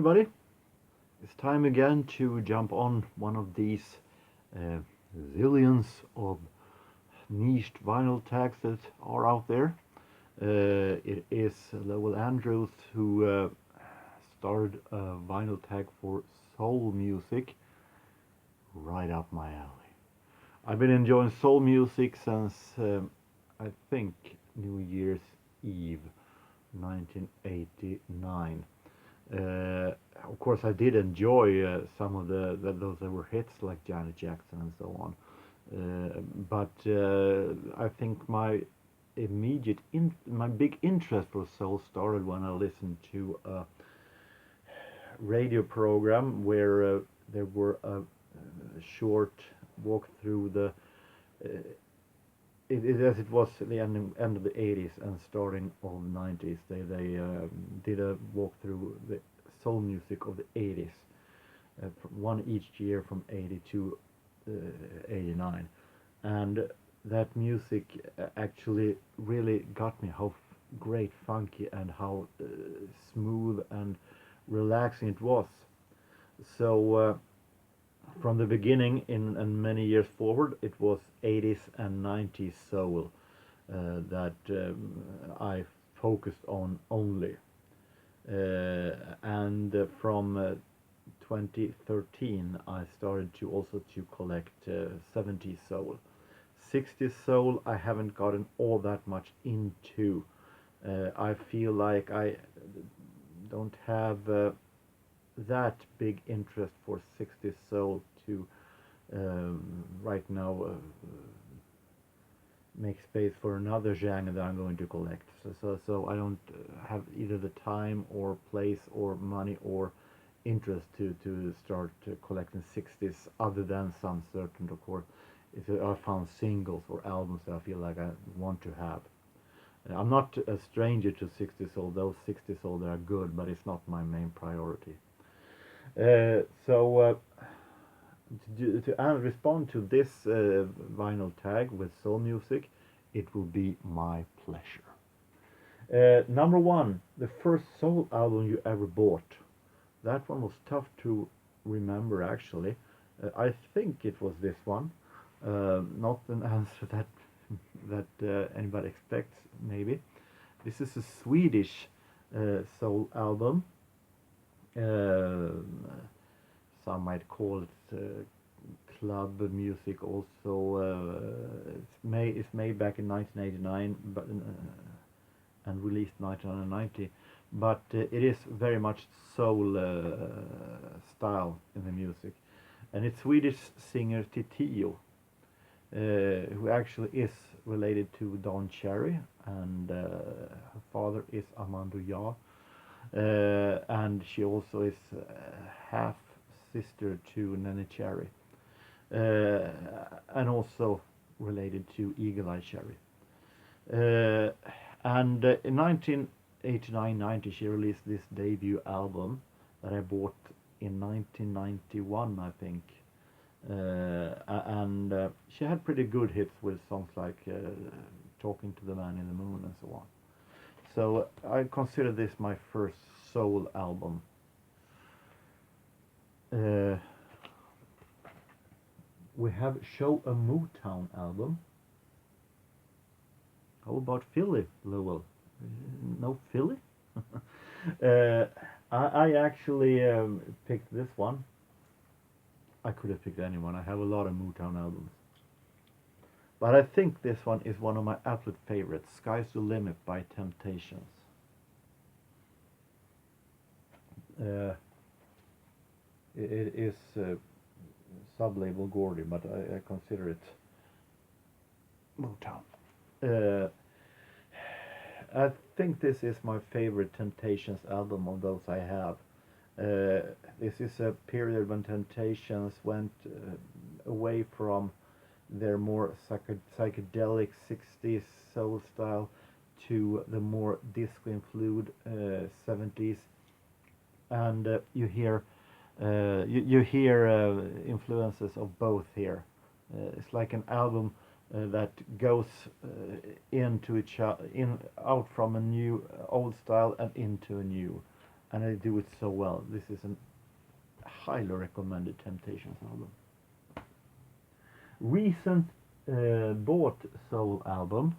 everybody, it's time again to jump on one of these zillions of niched vinyl tags that are out there. It is Lovell Andrew who started a vinyl tag for soul music, right up my alley. I've been enjoying soul music since I think New Year's Eve 1989. Of course, I did enjoy some of those that were hits like Janet Jackson and so on. But I think my my big interest for soul started when I listened to a radio program where there were a short walk through the as it was at the end of the 80s and starting of the 90s. They did a walk through the soul music of the 80s, one each year from 80 to 89, and that music actually really got me how great funky and how smooth and relaxing it was. So from the beginning and many years forward, it was 80s and 90s soul that I focused on only. And from 2013, I started to also to collect 70s soul. 60s soul I haven't gotten all that much into. I feel like I don't have that big interest for 60s soul to right now make space for another genre that I'm going to collect. So I don't have either the time or place or money or interest to start collecting 60s, other than some certain, of course, if I found singles or albums that I feel like I want to have. I'm not a stranger to 60s soul. Those 60s soul, they are good, but it's not my main priority. So to respond to this vinyl tag with soul music, it will be my pleasure. Number one, the first soul album you ever bought. That one was tough to remember, actually. I think it was this one. Not an answer that anybody expects, maybe. This is a Swedish soul album. Some might call it club music also. It's made back in 1989, but and released 1990. But it is very much soul style in the music, and it's Swedish singer Titiyo, who actually is related to Don Cherry, and her father is Armando Ja. And she also is half sister to Nene Cherry, and also related to Eagle Eye Cherry. And in 1989-90 she released this debut album that I bought in 1991, I think. And she had pretty good hits with songs like Talking to the Man in the Moon and so on. So I consider this my first soul album. We have Show a Motown album. How about Philly, Lowell? No Philly? I actually picked this one. I could have picked anyone. I have a lot of Motown albums. But I think this one is one of my absolute favorites, Sky's the Limit by Temptations. It is sub-label Gordy, but I consider it Motown. I think this is my favorite Temptations album of those I have. This is a period when Temptations went away from their more psychedelic 60s soul style to the more disco-influenced 70s, and you hear influences of both here. It's like an album that goes into out from a new old style and into a new. and they do it so well. This is a highly recommended Temptations album. Recent bought soul album.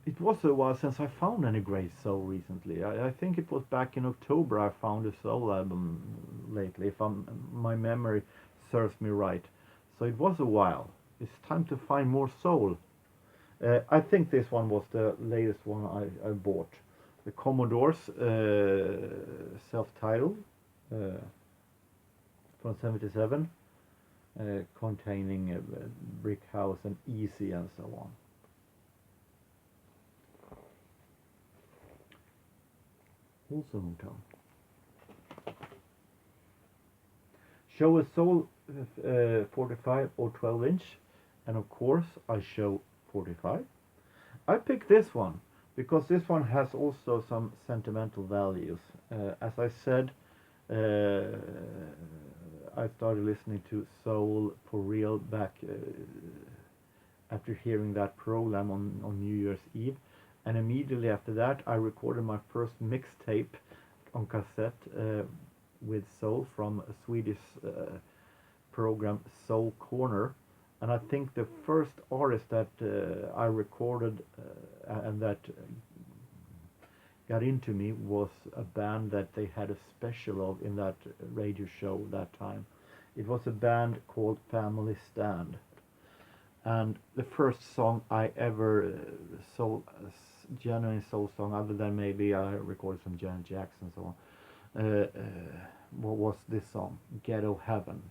It was a while since I found any great soul recently. I think it was back in October I found a soul album lately, if my memory serves me right. So it was a while. It's time to find more soul. I think this one was the latest one I bought. The Commodores self-titled from '77, containing Brick House and Easy and so on. Also Motown. Show a soul 45 or 12 inch, and of course I show 45. I picked this one because this one has also some sentimental values. As I said, I started listening to soul for real back after hearing that program on New Year's Eve, and immediately after that I recorded my first mixtape on cassette with soul from a Swedish program, Soul Corner. And I think the first artist that I recorded and that got into me was a band that they had a special of in that radio show that time. It was a band called Family Stand. And the first song I ever genuine soul song, other than maybe I recorded some Janet Jackson and so on, was this song, Ghetto Heaven.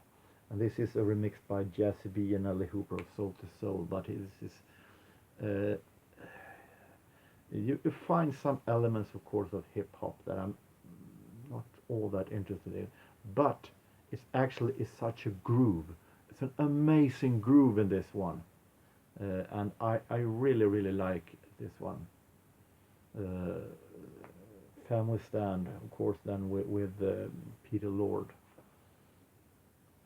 And this is a remix by Jazzy B and Ali Hooper of Soul to Soul, but this is you find some elements, of course, of hip hop that I'm not all that interested in, but it actually is such a groove. It's an amazing groove in this one, and I really like this one. Family Stand, of course, then with Peter Lord.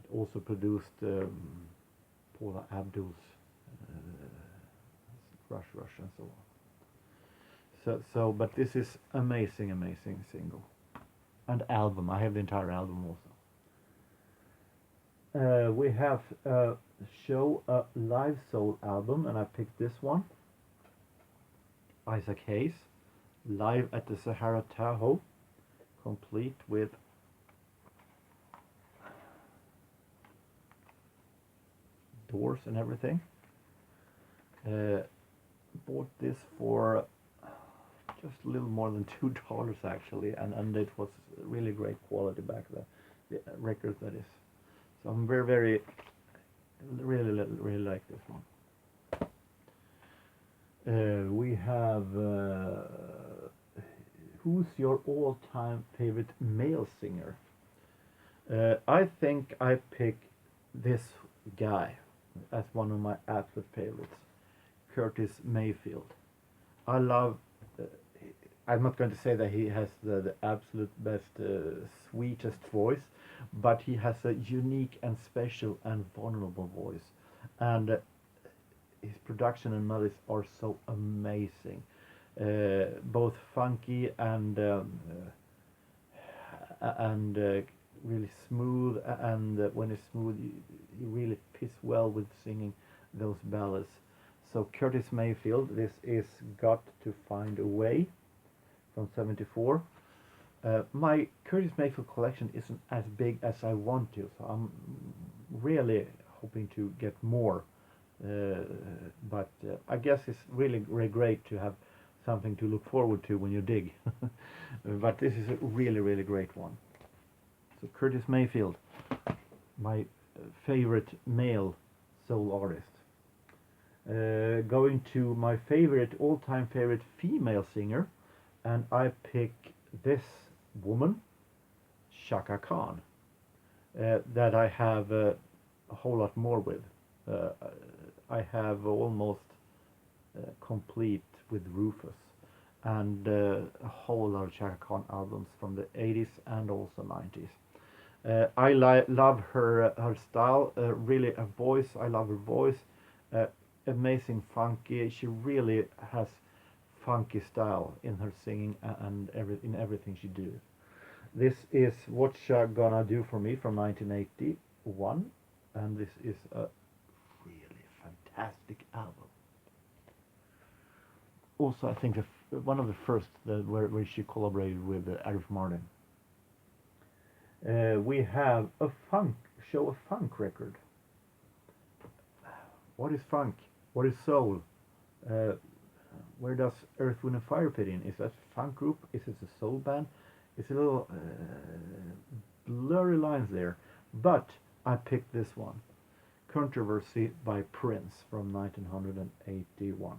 It also produced Paula Abdul's Rush and so on. So, but this is amazing single and album. I have the entire album also. We have show a live soul album, and I picked this one. Isaac Hayes, live at the Sahara Tahoe, complete with doors and everything. Bought this for just a little more than $2 actually, and it was really great quality back then, the record that is. So I'm really like this one. We have who's your all-time favorite male singer? I think I pick this guy as one of my absolute favorites, Curtis Mayfield. I love. I'm not going to say that he has the absolute best, sweetest voice, but he has a unique and special and vulnerable voice, and his production and melodies are so amazing, both funky and really smooth. And when it's smooth, he really fits well with singing those ballads. So Curtis Mayfield, this is Got to Find a Way from '74. My Curtis Mayfield collection isn't as big as I want to, so I'm really hoping to get more. But I guess it's really great to have something to look forward to when you dig. But this is a really great one. So Curtis Mayfield, my favorite male soul artist. Going to my all-time favorite female singer, and I pick this woman, Chaka Khan, that I have a whole lot more with. I have almost complete with Rufus, and a whole lot of Chaka Khan albums from the 80s and also 90s. I love her style, really her voice. I love her voice. Amazing funky. She really has funky style in her singing and in everything she do. This is What Ya Gonna Do For Me from 1981, and this is a really fantastic album. Also, I think one of the first where she collaborated with Arif Mardin. We have a funk record. What is funk? What is soul? Uh, where does Earth, Wind and Fire fit in? Is that a funk group? Is it a soul band? It's a little blurry lines there. But I picked this one. Controversy by Prince from 1981.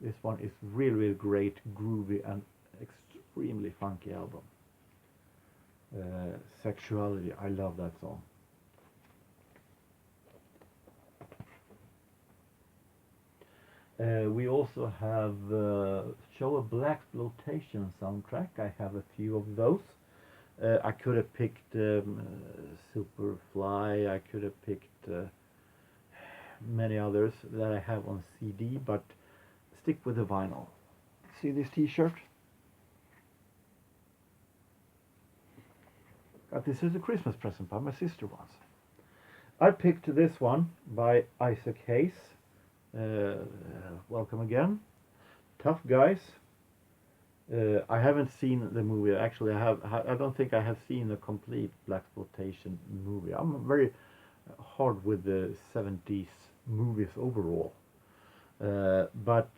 This one is really, really great, groovy and extremely funky album. Sexuality, I love that song. We also have Show a Blaxploitation soundtrack. I have a few of those. I could have picked Superfly. I could have picked many others that I have on CD, but stick with the vinyl. See this T-shirt? Got this as a Christmas present by my sister once. I picked this one by Isaac Hayes. Welcome again. Tough Guys. I haven't seen the movie. Actually, I don't think I have seen the complete blaxploitation movie. I'm very hard with the 70s movies overall. But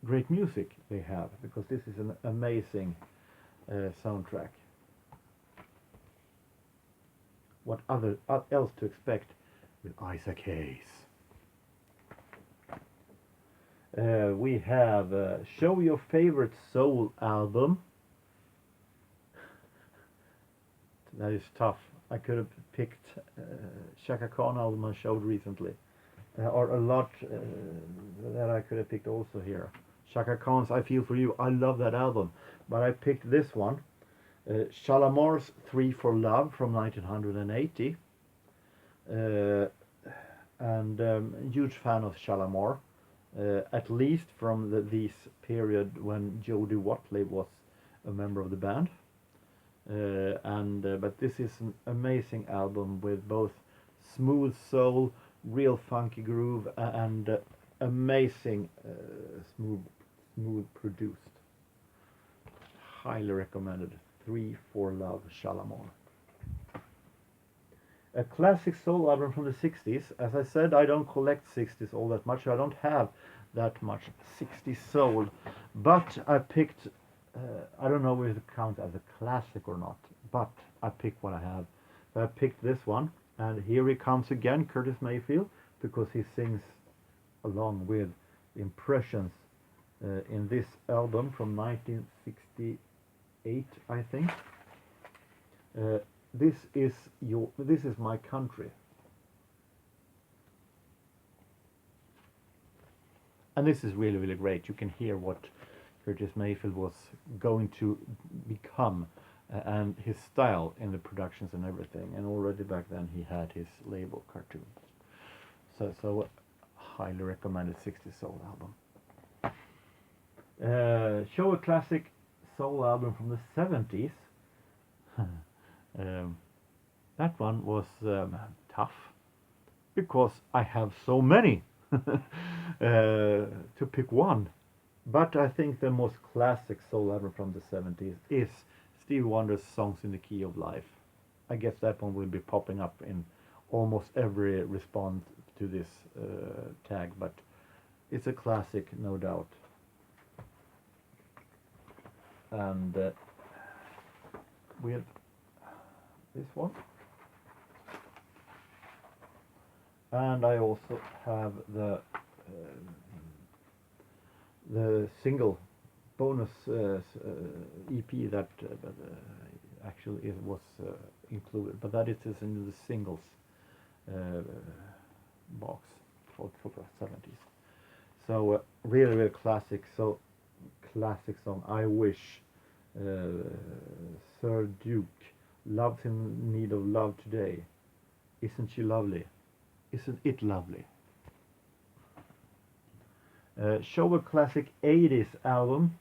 great music they have, because this is an amazing soundtrack. What else to expect with Isaac Hayes? We have Show Your Favorite Soul album. That is tough. I could have picked Chaka Khan album I showed recently. Or a lot that I could have picked also here. Chaka Khan's I Feel For You. I love that album. But I picked this one. Shalamar's 3 for Love from 1980. Huge fan of Shalamar. At least from this period when Jody Watley was a member of the band. But this is an amazing album with both smooth soul, real funky groove, and amazing smooth produced. Highly recommended. 3 for Love, Shalamar. A classic soul album from the 60s. As I said, I don't collect 60s all that much. I don't have that much 60s soul. But I picked, I don't know if it counts as a classic or not, but I picked what I have. I picked this one, and here he comes again, Curtis Mayfield, because he sings along with Impressions in this album from 1968, I think. This is My Country. And this is really, really great. You can hear what Curtis Mayfield was going to become and his style in the productions and everything. And already back then he had his label Cartoon. So highly recommended 60s soul album. Show a classic soul album from the 70s. That one was tough because I have so many to pick one. But I think the most classic soul album from the 70s is Stevie Wonder's Songs in the Key of Life. I guess that one will be popping up in almost every response to this tag, but it's a classic, no doubt. And we have this one. And I also have the single bonus EP that actually was included, but that is in the singles box for the 70s. So really, really classic. So classic song. I Wish. Sir Duke. Love's in Need of Love Today. Isn't she lovely? Isn't it lovely? Show a classic 80s album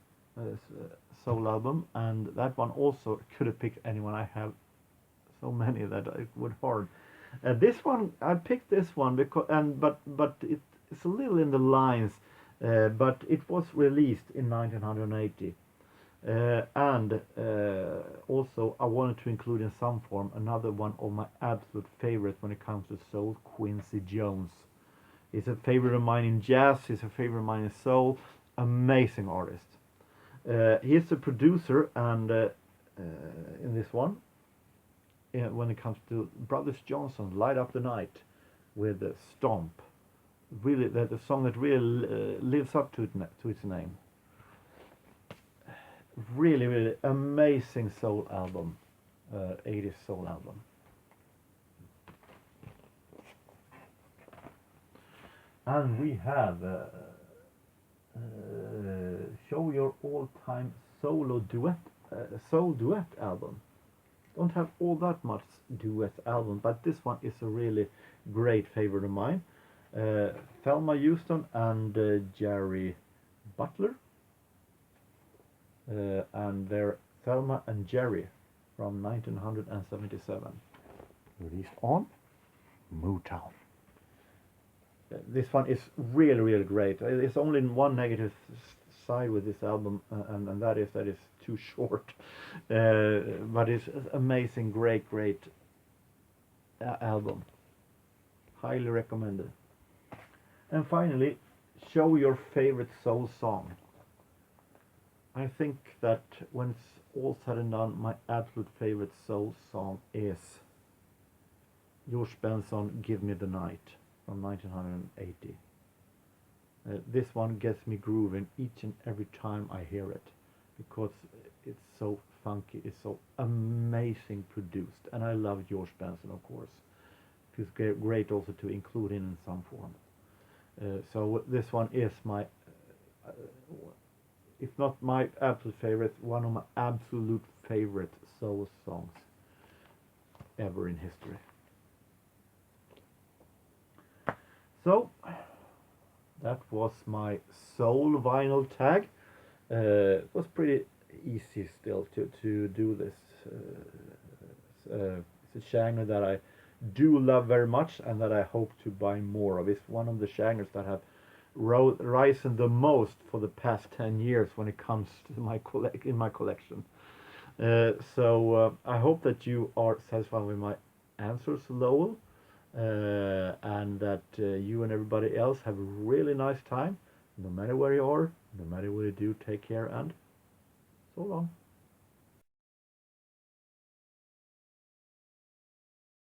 soul album, and that one also could have picked anyone. I have so many that it would hard. This one, I picked this one because, but it's a little in the lines, but it was released in 1980. And also I wanted to include in some form another one of my absolute favorite when it comes to soul, Quincy Jones. He's a favorite of mine in jazz, he's a favorite of mine in soul, amazing artist. He's a producer, and in this one, when it comes to Brothers Johnson, Light Up the Night with Stomp, really the song that really lives up to its name. Really amazing soul album, 80s soul album. And we have Show Your All-Time Solo Duet, Soul Duet album. Don't have all that much duet album, but this one is a really great favorite of mine. Thelma Houston and Jerry Butler. And they're Thelma and Jerry from 1977, released on Motown. This one is really great. There's only one negative side with this album, and that is too short. But it's amazing, great album. Highly recommended. And finally, show your favorite soul song. I think that when it's all said and done, my absolute favorite soul song is George Benson, Give Me the Night from 1980. This one gets me grooving each and every time I hear it, because it's so funky, it's so amazing produced, and I love George Benson, of course. It's great also to include in some form. So this one is my, if not my absolute favorite, one of my absolute favorite soul songs ever in history. So that was my soul vinyl tag. It was pretty easy still to do this. It's a genre that I do love very much, and that I hope to buy more of. It's one of the genres that have risen the most for the past 10 years when it comes to my collection. So I hope that you are satisfied with my answers, Lowell, and that you and everybody else have a really nice time, no matter where you are, no matter what you do. Take care, and so long.